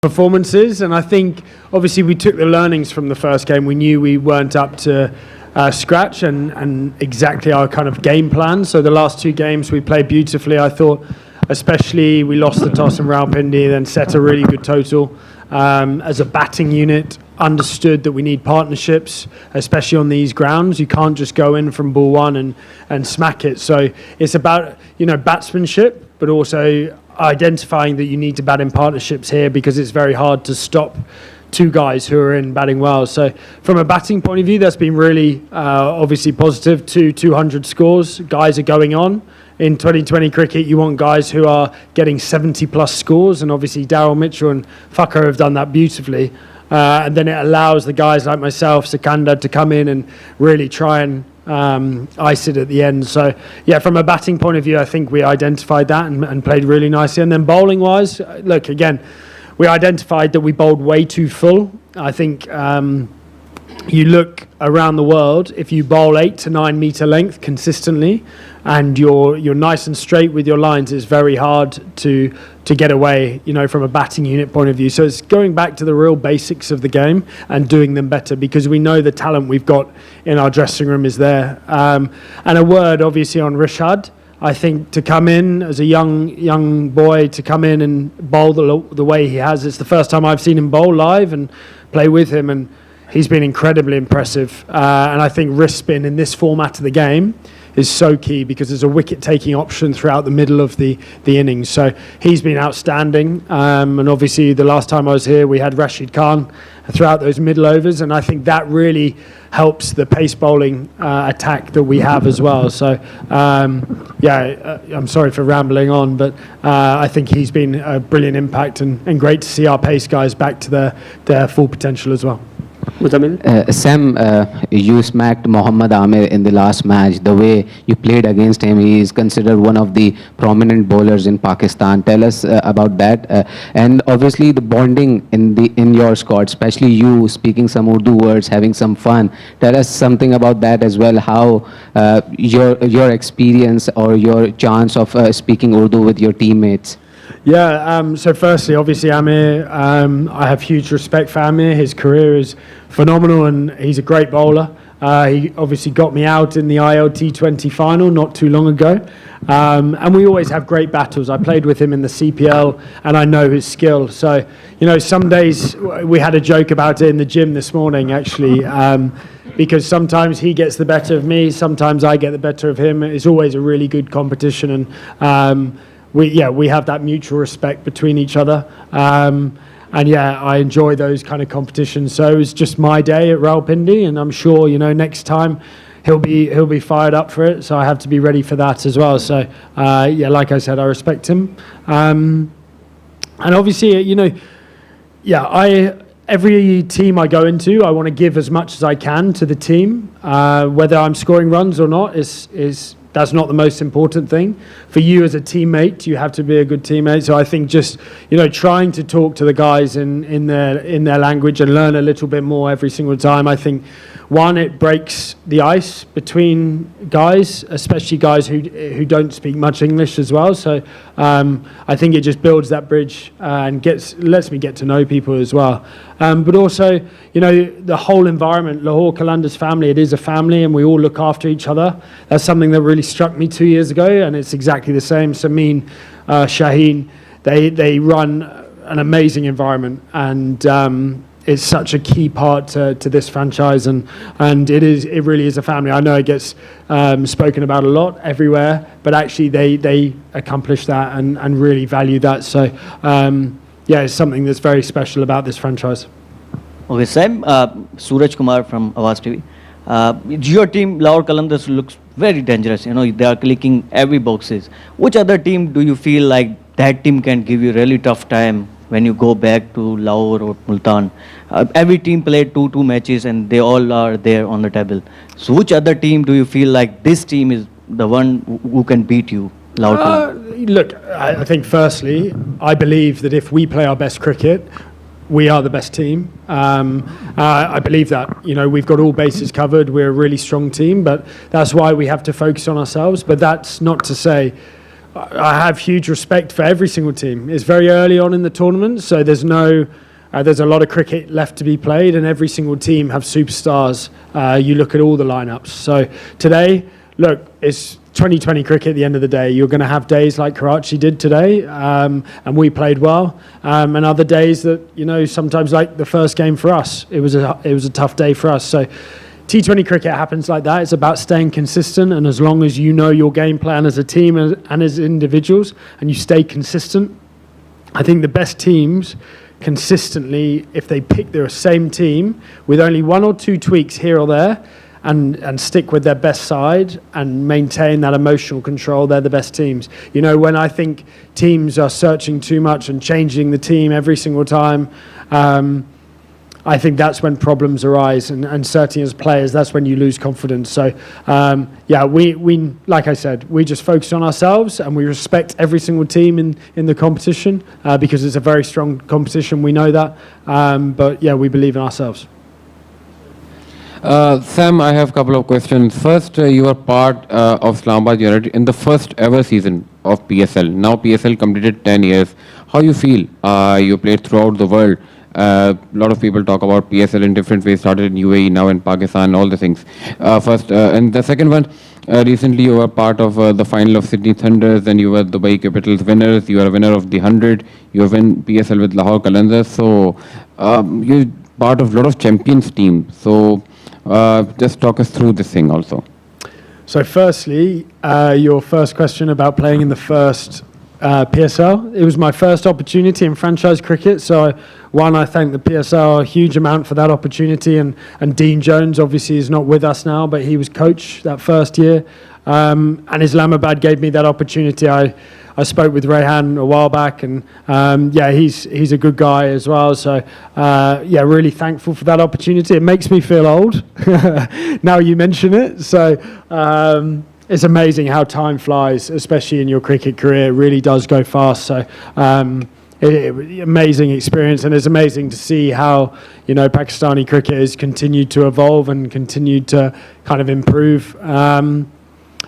performances, and I think obviously we took the learnings from the first game. We knew we weren't up to scratch and exactly our kind of game plan. So the last two games we played beautifully. I thought, especially we lost the toss in Rawalpindi, then set a really good total. As a batting unit, understood that we need partnerships, especially on these grounds. You can't just go in from ball one and smack it. So it's about, batsmanship, but also identifying that you need to bat in partnerships here because it's very hard to stop two guys who are in batting well. So from a batting point of view, that's been really obviously positive. 200 scores. Guys are going on. In 2020 cricket, you want guys who are getting 70 plus scores, and obviously Daryl Mitchell and Thakur have done that beautifully. And then it allows the guys like myself, Sikandar, to come in and really try and ice it at the end. So yeah, from a batting point of view, I think we identified that and played really nicely. And then bowling wise, look, again, we identified that we bowled way too full. I think you look around the world, if you bowl 8 to 9 meter length consistently and you're nice and straight with your lines, it's very hard to get away, from a batting unit point of view. So it's going back to the real basics of the game and doing them better, because we know the talent we've got in our dressing room is there. And a word obviously on Rishad. I think to come in as a young boy, to come in and bowl the way he has, it's the first time I've seen him bowl live and play with him, and he's been incredibly impressive. And I think wrist spin in this format of the game is so key because there's a wicket-taking option throughout the middle of the innings. So he's been outstanding. And obviously the last time I was here, we had Rashid Khan throughout those middle overs, and I think that really helps the pace bowling attack that we have as well. So, I'm sorry for rambling on, but I think he's been a brilliant impact and great to see our pace guys back to their full potential as well. Sam, you smacked Mohammad Amir in the last match. The way you played against him, he is considered one of the prominent bowlers in Pakistan. Tell us about that. And obviously the bonding in your squad, especially you speaking some Urdu words, having some fun. Tell us something about that as well, how your experience or your chance of speaking Urdu with your teammates. Yeah, so firstly, obviously Amir, I have huge respect for Amir. His career is phenomenal and he's a great bowler. He obviously got me out in the ILT20 final not too long ago. And we always have great battles. I played with him in the CPL and I know his skill. So, some days we had a joke about it in the gym this morning actually, because sometimes he gets the better of me, sometimes I get the better of him. It's always a really good competition, and we have that mutual respect between each other. I enjoy those kind of competitions. So it was just my day at Rawalpindi, and I'm sure, next time he'll be fired up for it. So I have to be ready for that as well. So, like I said, I respect him. And obviously, every team I go into, I want to give as much as I can to the team. Whether I'm scoring runs or not that's not the most important thing. For you as a teammate, you have to be a good teammate. So I think just, trying to talk to the guys in their language and learn a little bit more every single time. I think, one, it breaks the ice between guys, especially guys who don't speak much English as well. So I think it just builds that bridge and lets me get to know people as well. But also, the whole environment, Lahore Qalandar's family, it is a family and we all look after each other. That's something that really struck me 2 years ago, and it's exactly the same. Sameen, Shaheen, they run an amazing environment, and it's such a key part to this franchise, and it really is a family. I know it gets spoken about a lot everywhere, but actually they accomplish that and really value that. So it's something that's very special about this franchise. Okay, Sam, Suraj Kumar from Awaz TV. Your team, Lahore Qalandars, looks very dangerous. They are clicking every boxes. Which other team do you feel like that team can give you really tough time when you go back to Lahore or Multan? Every team played two matches and they all are there on the table. So which other team do you feel like this team is the one who can beat you? Look, I think firstly, I believe that if we play our best cricket, we are the best team. I believe that. We've got all bases covered. We're a really strong team, but that's why we have to focus on ourselves. But that's not to say I have huge respect for every single team. It's very early on in the tournament, so there's a lot of cricket left to be played, and every single team have superstars. You look at all the lineups. So today, look, it's 2020 cricket at the end of the day. You're going to have days like Karachi did today, and we played well, and other days that, sometimes like the first game for us, it was a tough day for us. So T20 cricket happens like that. It's about staying consistent, and as long as you know your game plan as a team and as individuals, and you stay consistent, I think the best teams consistently, if they pick their same team with only one or two tweaks here or there, and stick with their best side and maintain that emotional control, they're the best teams. When I think teams are searching too much and changing the team every single time, I think that's when problems arise, and certainly as players, that's when you lose confidence. So, we like I said, we just focus on ourselves, and we respect every single team in the competition because it's a very strong competition. We know that, but we believe in ourselves. Sam, I have a couple of questions. First, you are part of Islamabad United in the first ever season of PSL. Now PSL completed 10 years. How you feel? You played throughout the world. A lot of people talk about PSL in different ways, started in UAE, now in Pakistan, all the things. First, and the second one, recently you were part of the final of Sydney Thunders, and you were Dubai Capitals winners, you are a winner of the 100, you have won PSL with Lahore Qalandars, so you're part of a lot of champions team. So just talk us through this thing also. So firstly, your first question about playing in the first PSL. It was my first opportunity in franchise cricket, so I thank the PSL a huge amount for that opportunity, and Dean Jones obviously is not with us now, but he was coach that first year, and Islamabad gave me that opportunity. I spoke with Rehan a while back, and he's a good guy as well, so really thankful for that opportunity. It makes me feel old now you mention it, so it's amazing how time flies, especially in your cricket career. It really does go fast. So, amazing experience, and it's amazing to see how Pakistani cricket has continued to evolve and continued to kind of improve. And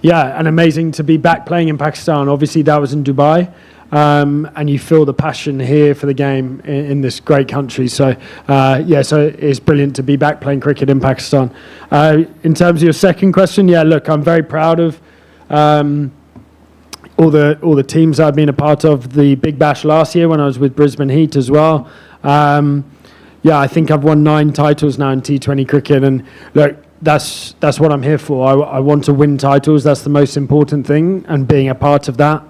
amazing to be back playing in Pakistan. Obviously, that was in Dubai. And you feel the passion here for the game in this great country. So, so it's brilliant to be back playing cricket in Pakistan. In terms of your second question, look, I'm very proud of all the teams I've been a part of. The Big Bash last year when I was with Brisbane Heat as well. I think I've won 9 titles now in T20 cricket, and look, that's what I'm here for. I want to win titles. That's the most important thing, and being a part of that.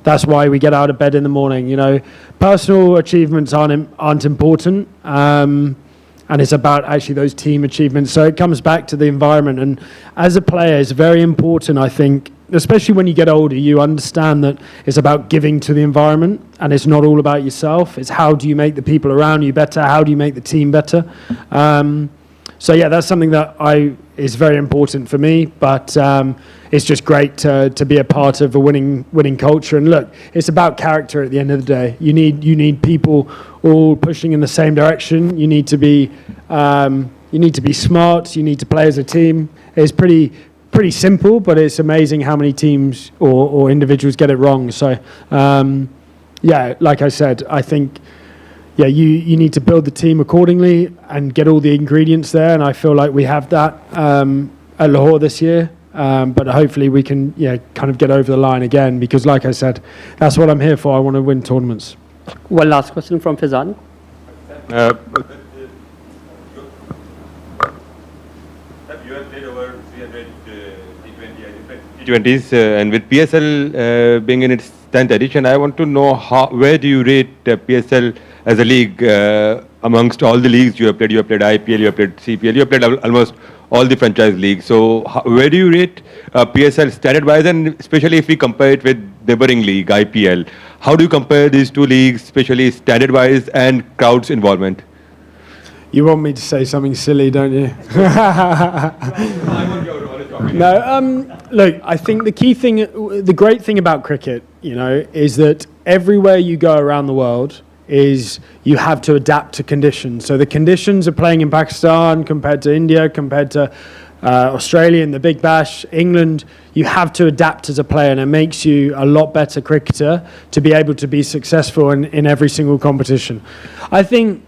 That's why we get out of bed in the morning. Personal achievements aren't important, and it's about actually those team achievements. So it comes back to the environment, and as a player, it's very important. I think, especially when you get older, you understand that it's about giving to the environment, and it's not all about yourself. It's how do you make the people around you better? How do you make the team better? That's something that is very important for me, but it's just great to be a part of a winning culture. And look, it's about character at the end of the day. You need people all pushing in the same direction. You need to be smart. You need to play as a team. It's pretty simple, but it's amazing how many teams or individuals get it wrong. So like I said, I think you need to build the team accordingly and get all the ingredients there, and I feel like we have that at Lahore this year, but hopefully we can kind of get over the line again, because like I said, that's what I'm here for. I want to win tournaments. One last question from Fizan. You have played over 300 T20s, and with PSL being in its 10th edition, I want to know where do you rate PSL as a league amongst all the leagues you have played? You have played IPL, you have played CPL, you have played almost all the franchise leagues. So where do you rate PSL standard-wise, and especially if we compare it with neighboring league, IPL? How do you compare these two leagues, especially standard-wise and crowd's involvement? You want me to say something silly, don't you? No, look, I think the great thing about cricket, is that everywhere you go around the world is you have to adapt to conditions. So the conditions of playing in Pakistan compared to India, compared to Australia in the Big Bash, England, you have to adapt as a player, and it makes you a lot better cricketer to be able to be successful in every single competition. I think,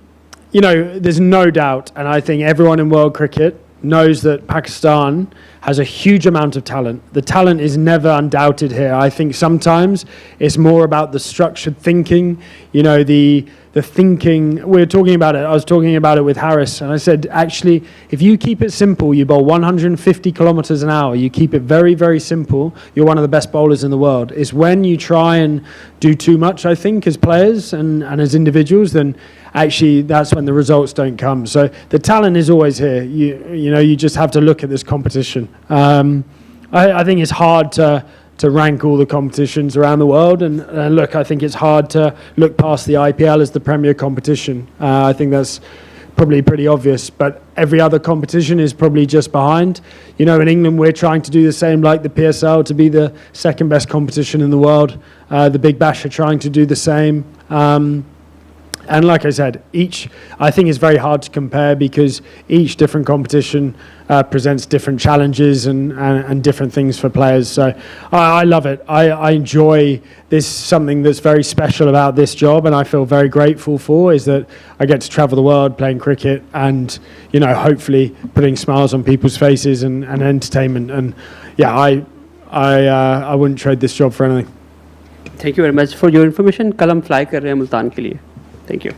there's no doubt, and I think everyone in world cricket knows that Pakistan has a huge amount of talent. The talent is never undoubted here. I think sometimes it's more about the structured thinking, the thinking. We're talking about it. I was talking about it with Harris, and I said, actually, if you keep it simple, you bowl 150 kilometers an hour, you keep it very, very simple, you're one of the best bowlers in the world. It's when you try and do too much, I think, as players and as individuals, then actually that's when the results don't come. So the talent is always here. You just have to look at this competition. I think it's hard to rank all the competitions around the world, and look, I think it's hard to look past the IPL as the premier competition. I think that's probably pretty obvious, but every other competition is probably just behind. In England we're trying to do the same, like the PSL, to be the second best competition in the world. The Big Bash are trying to do the same. And like I said, I think it's very hard to compare because each different competition presents different challenges and different things for players. So I love it. I enjoy this. Something that's very special about this job, and I feel very grateful for, is that I get to travel the world playing cricket and, hopefully putting smiles on people's faces and entertainment. And yeah, I wouldn't trade this job for anything. Thank you very much for your information. कलम fly कर रहे हैं मुल्तान के लिए. Thank you.